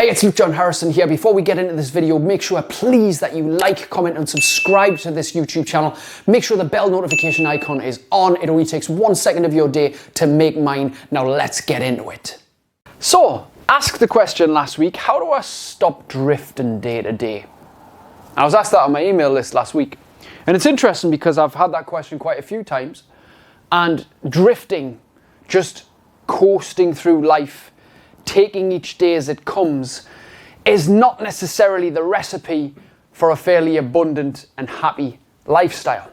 Hey, it's Luke John Harrison here. Before we get into this video, make sure please that you like, comment and subscribe to this YouTube channel. Make sure the bell notification icon is on. It only takes 1 second of your day to make mine. Now let's get into it. So, asked the question last week, how do I stop drifting day to day? I was asked that on my email list last week. And it's interesting because I've had that question quite a few times. And drifting, just coasting through life, taking each day as it comes, is not necessarily the recipe for a fairly abundant and happy lifestyle.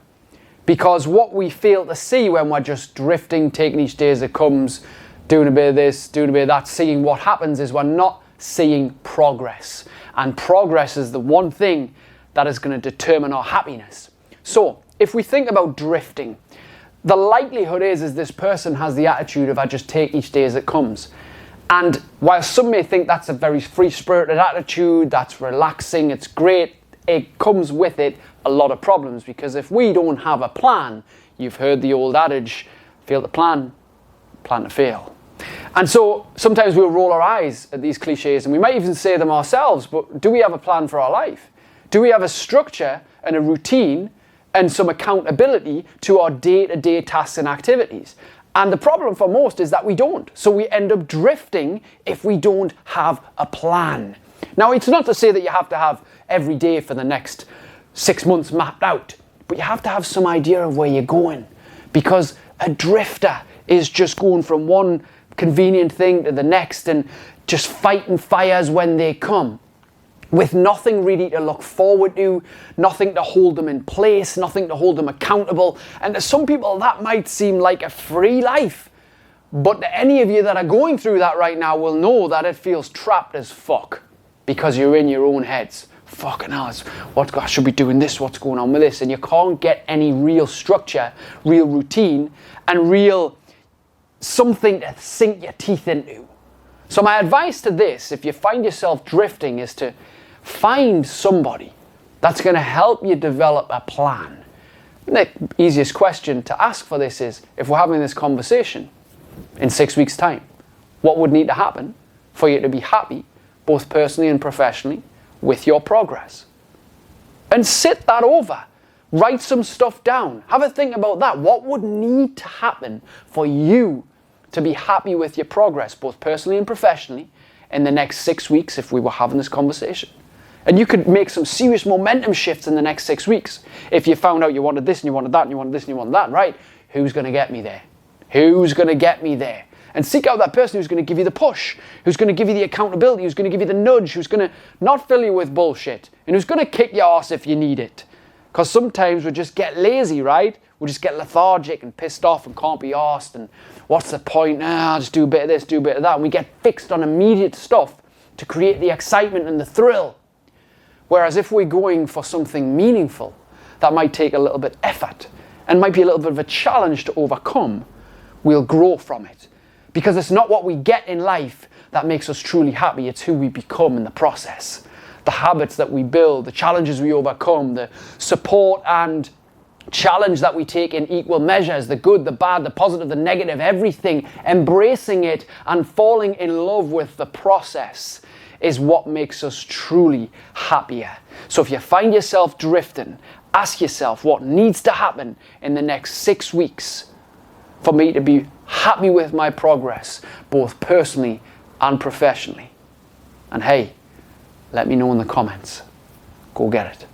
Because what we fail to see when we're just drifting, taking each day as it comes, doing a bit of this, doing a bit of that, seeing what happens, is we're not seeing progress. And progress is the one thing that is going to determine our happiness. So, if we think about drifting, the likelihood is this person has the attitude of, I just take each day as it comes. And while some may think that's a very free-spirited attitude, that's relaxing, it's great, it comes with it a lot of problems. Because if we don't have a plan, you've heard the old adage, fail to plan, plan to fail. And so sometimes we'll roll our eyes at these cliches, and we might even say them ourselves, but do we have a plan for our life? Do we have a structure and a routine and some accountability to our day-to-day tasks and activities? And the problem for most is that we don't. So we end up drifting if we don't have a plan. Now, it's not to say that you have to have every day for the next 6 months mapped out, but you have to have some idea of where you're going. Because a drifter is just going from one convenient thing to the next and just fighting fires when they come, with nothing really to look forward to, nothing to hold them in place, nothing to hold them accountable. And to some people that might seem like a free life. But to any of you that are going through that right now will know that it feels trapped as fuck. Because you're in your own heads. Fucking hell, I should be doing this, what's going on with this? And you can't get any real structure, real routine, and real something to sink your teeth into. So my advice to this, if you find yourself drifting, is to find somebody that's going to help you develop a plan. The easiest question to ask for this is, if we're having this conversation in 6 weeks' time, what would need to happen for you to be happy, both personally and professionally, with your progress? And sit that over. Write some stuff down. Have a think about that. What would need to happen for you to be happy with your progress, both personally and professionally, in the next 6 weeks if we were having this conversation? And you could make some serious momentum shifts in the next 6 weeks. If you found out you wanted this and you wanted that and you wanted this and you wanted that, right? Who's going to get me there? Who's going to get me there? And seek out that person who's going to give you the push, who's going to give you the accountability, who's going to give you the nudge, who's going to not fill you with bullshit, and who's going to kick your ass if you need it. Because sometimes we just get lazy, right? We just get lethargic and pissed off and can't be arsed. And what's the point? I'll just do a bit of this, do a bit of that. And we get fixed on immediate stuff to create the excitement and the thrill. Whereas if we're going for something meaningful, that might take a little bit of effort and might be a little bit of a challenge to overcome, we'll grow from it. Because it's not what we get in life that makes us truly happy, it's who we become in the process. The habits that we build, the challenges we overcome, the support and challenge that we take in equal measures, the good, the bad, the positive, the negative, everything, embracing it and falling in love with the process is what makes us truly happier. So if you find yourself drifting, ask yourself what needs to happen in the next 6 weeks for me to be happy with my progress, both personally and professionally. And hey, let me know in the comments. Go get it.